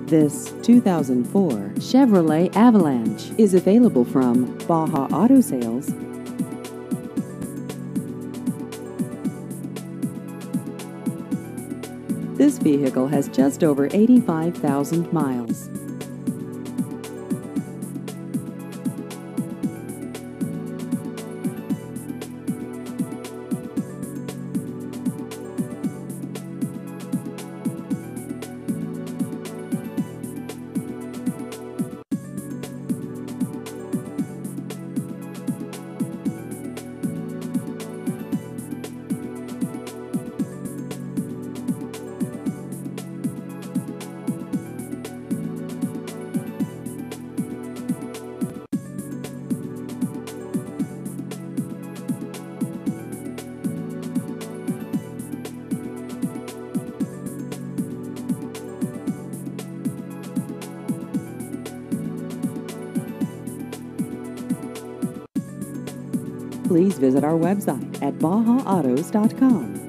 This 2004 Chevrolet Avalanche is available from Baja Auto Sales. This vehicle has just over 85,000 miles. Please visit our website at bajaautos.com.